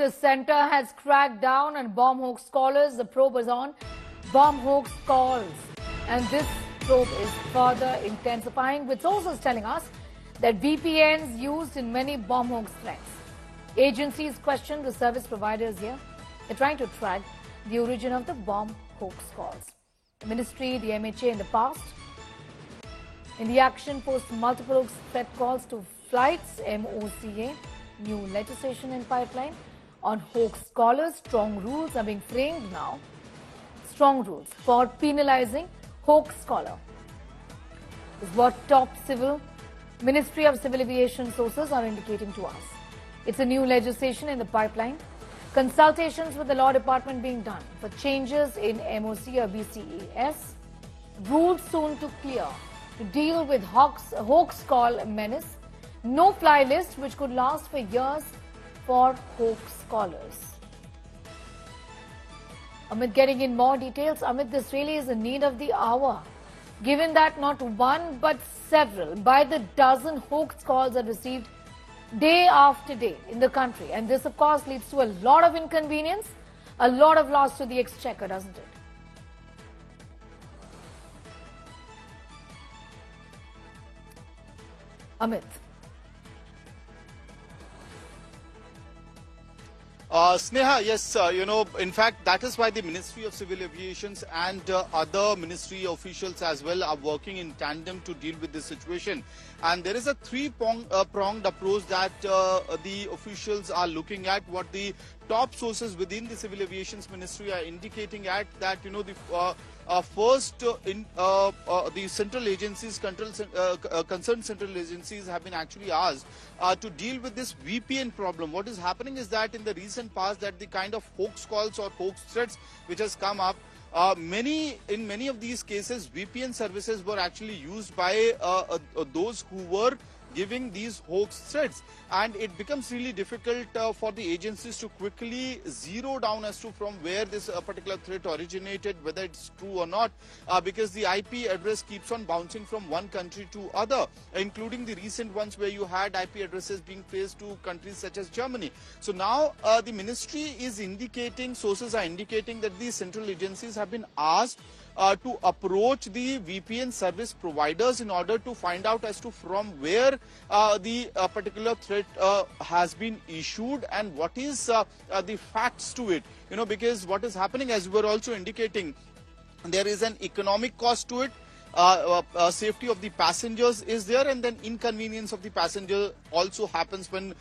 the center has cracked down on bomb hoax callers. The probe is on bomb hoax calls. And this probe is further intensifying, with sources telling us that VPNs used in many bomb hoax threats. Agencies question the service providers here. They're trying to track the origin of the bomb hoax calls. The ministry, the MHA in the past, in the action post multiple hoax threat calls to flights. MOCA, new legislation in pipeline on hoax callers. Strong rules are being framed now. Strong rules for penalizing hoax caller is what top Ministry of Civil Aviation sources are indicating to us. It's a new legislation in the pipeline. Consultations with the Law Department being done for changes in MOC or BCES. Rules soon to clear to deal with hoax call menace. No-fly list which could last for years for hoax callers. Amit getting in more details. Amit, this really is a need of the hour, given that not one but several, by the dozen hoax calls are received day after day in the country. And this, of course, leads to a lot of inconvenience, a lot of loss to the exchequer, doesn't it? Amit. Sneha, yes, in fact, that is why the Ministry of Civil Aviation and other ministry officials as well are working in tandem to deal with this situation. And there is a three-pronged approach that the officials are looking at. What the top sources within the Civil Aviation Ministry are indicating at that, first, the central agencies, concerned central agencies have been actually asked to deal with this VPN problem. What is happening is that in the recent past, that the kind of hoax calls or hoax threats which has come up, in many of these cases, VPN services were actually used by those who were giving these hoax threats, and it becomes really difficult for the agencies to quickly zero down as to from where this particular threat originated, whether it's true or not, because the IP address keeps on bouncing from one country to other, including the recent ones where you had IP addresses being traced to countries such as Germany. So now the ministry is indicating, sources are indicating that these central agencies have been asked to approach the VPN service providers in order to find out as to from where the particular threat has been issued and what is the facts to it. Because what is happening, as we were also indicating, there is an economic cost to it. Safety of the passengers is there, and then inconvenience of the passenger also happens when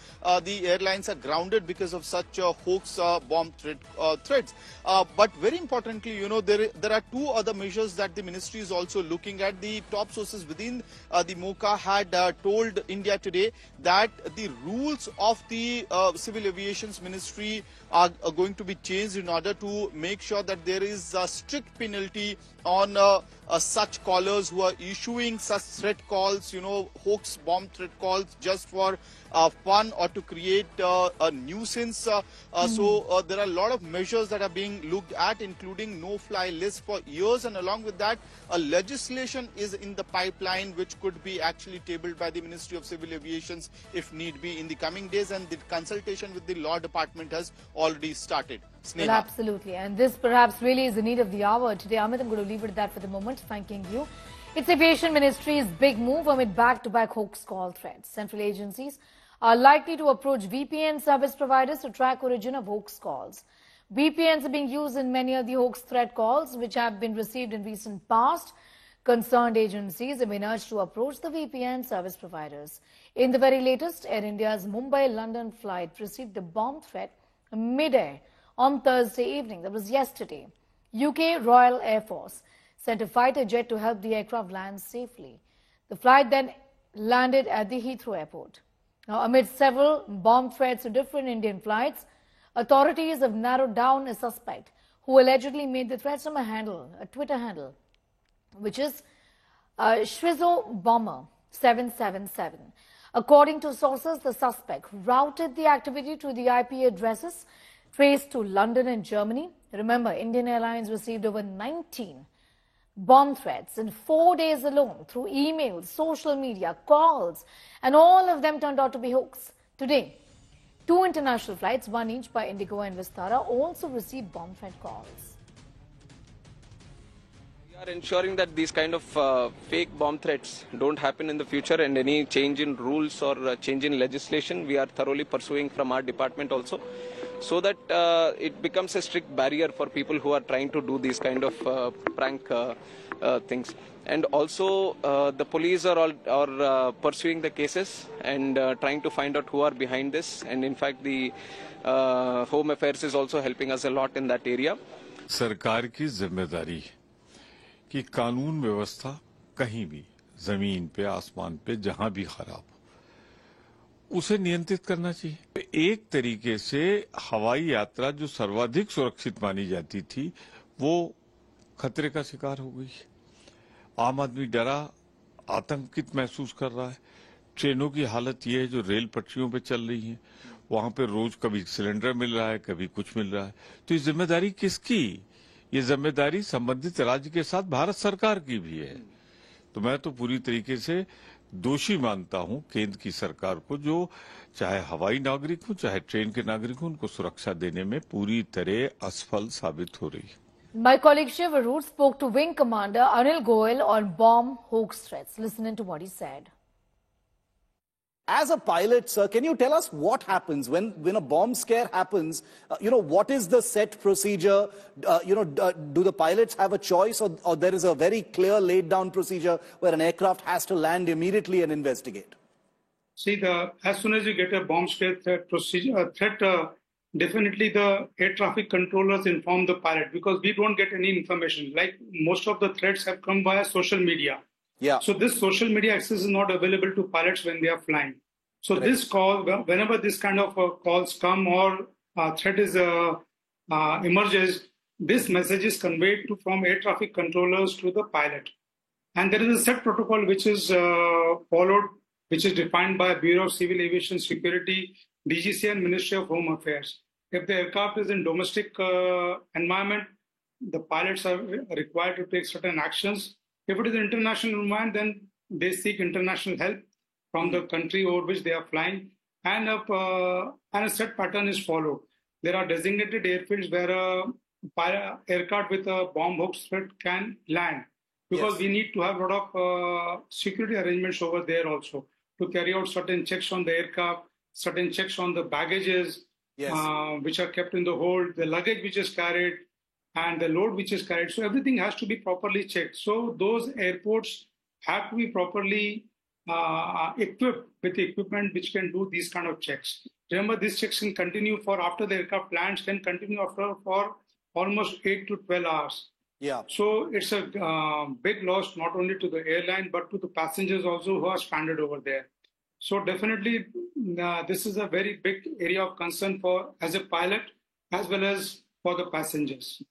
the airlines are grounded because of such hoax bomb threats. But very importantly, there are two other measures that the ministry is also looking at. The top sources within the MOCA had told India Today that the rules of the Civil Aviation Ministry are going to be changed in order to make sure that there is a strict penalty on such callers who are issuing such threat calls, hoax bomb threat calls just for fun or to create a nuisance. So there are a lot of measures that are being looked at, including no-fly list for years, and along with that, a legislation is in the pipeline which could be actually tabled by the Ministry of Civil Aviation if need be in the coming days, and the consultation with the Law Department has already started. Sneha. Well, absolutely. And this perhaps really is the need of the hour today. Amit, I'm going to leave it at that for the moment. Thanking you. It's Aviation Ministry's big move amid back-to-back hoax call threats. Central agencies are likely to approach VPN service providers to track origin of hoax calls. VPNs are being used in many of the hoax threat calls which have been received in recent past. Concerned agencies have been urged to approach the VPN service providers. In the very latest, Air India's Mumbai-London flight received a bomb threat mid-air on Thursday evening. That was yesterday. UK Royal Air Force sent a fighter jet to help the aircraft land safely. The flight then landed at the Heathrow Airport. Now, amid several bomb threats to different Indian flights, authorities have narrowed down a suspect who allegedly made the threats from a Twitter handle, which is Shwizo Bomber 777. According to sources, the suspect routed the activity to the IP addresses traced to London and Germany. Remember, Indian Airlines received over 19 bomb threats in 4 days alone through emails, social media, calls, and all of them turned out to be hoax. Today, Two international flights, one each by Indigo and Vistara, also received bomb threat calls. We are ensuring that these kind of fake bomb threats don't happen in the future, and any change in rules or change in legislation we are thoroughly pursuing from our department also, so that it becomes a strict barrier for people who are trying to do these kind of prank things. And also the police are pursuing the cases and trying to find out who are behind this, and in fact the Home Affairs is also helping us a lot in that area. सरकार की जिम्मेदारी कि कानून व्यवस्था कहीं भी जमीन पे आसमान पे जहां भी खराब उसे नियंत्रित करना चाहिए। एक तरीके से हवाई यात्रा जो सर्वाधिक सुरक्षित मानी जाती थी वो खतरे का शिकार हो गई। आम आदमी डरा, आतंकित महसूस कर रहा है। ट्रेनों की हालत ये है जो रेल पटरियों पे चल रही हैं, वहां पे रोज कभी सिलेंडर मिल रहा है, कभी कुछ मिल रहा है। तो ये जिम्मेदारी किसकी? ये जिम्मेदारी संबंधित राज्य के साथ भारत सरकार की भी है। तो मैं तो पूरी तरीके से दोषी मानता हूं केंद्र की सरकार को, जो चाहे हवाई नागरिक हो चाहे ट्रेन के नागरिक हो, उनको सुरक्षा देने में पूरी तरह असफल साबित हो रही है। My colleague Shiv Arur spoke to Wing Commander Anil Goyal on bomb hoax threats. Listen into what he said. As a pilot, sir, can you tell us what happens when a bomb scare happens? What is the set procedure? Do the pilots have a choice, or there is a very clear laid down procedure where an aircraft has to land immediately and investigate? See, as soon as you get a bomb scare threat, definitely the air traffic controllers inform the pilot, because we don't get any information. Like most of the threats have come via social media. Yeah. So this social media access is not available to pilots when they are flying. So Correct. This call, whenever this kind of calls come or threat is emerges, this message is conveyed from air traffic controllers to the pilot. And there is a set protocol which is followed, which is defined by Bureau of Civil Aviation Security, DGC and Ministry of Home Affairs. If the aircraft is in domestic environment, the pilots are required to take certain actions. If it is an international environment, then they seek international help from the country over which they are flying, and a set pattern is followed. There are designated airfields where a aircraft with a bomb hoax threat can land, because we need to have a lot of security arrangements over there also to carry out certain checks on the aircraft, certain checks on the baggages, which are kept in the hold, the luggage which is carried, and the load which is carried. So everything has to be properly checked. So those airports have to be properly equipped with equipment which can do these kind of checks. Remember, these checks can continue for after the aircraft lands, can continue for almost 8 to 12 hours. Yeah. So it's a big loss not only to the airline but to the passengers also who are stranded over there. So definitely this is a very big area of concern for as a pilot as well as for the passengers.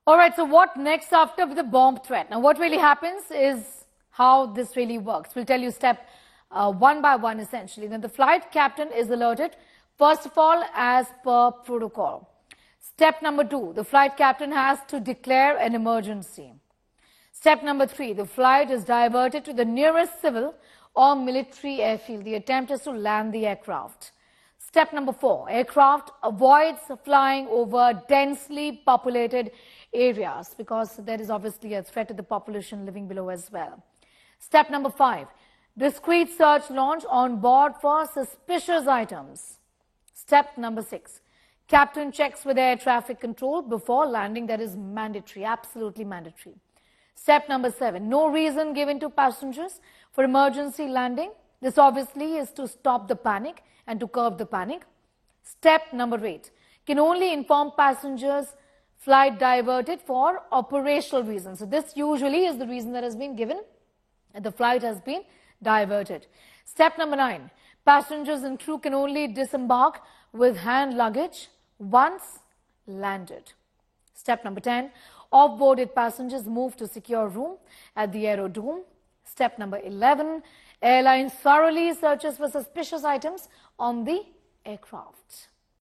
All right, so what next after the bomb threat? Now, what really happens is how this really works. We'll tell you step one by one, essentially. Then the flight captain is alerted, first of all, as per protocol. Step number 2, the flight captain has to declare an emergency. Step number 3, the flight is diverted to the nearest civil or military airfield. The attempt is to land the aircraft. Step number 4, aircraft avoids flying over densely populated areas, because there is obviously a threat to the population living below as well. Step number 5, discreet search launch on board for suspicious items. Step number 6, captain checks with air traffic control before landing. That is mandatory, absolutely mandatory. Step number 7, no reason given to passengers for emergency landing. This obviously is to stop the panic and to curb the panic. Step number 8, can only inform passengers flight diverted for operational reasons. So this usually is the reason that has been given, and the flight has been diverted. Step number 9, passengers and crew can only disembark with hand luggage once landed. Step number 10, off-boarded passengers move to secure room at the aerodrome. Step number 11, airline thoroughly searches for suspicious items on the aircraft.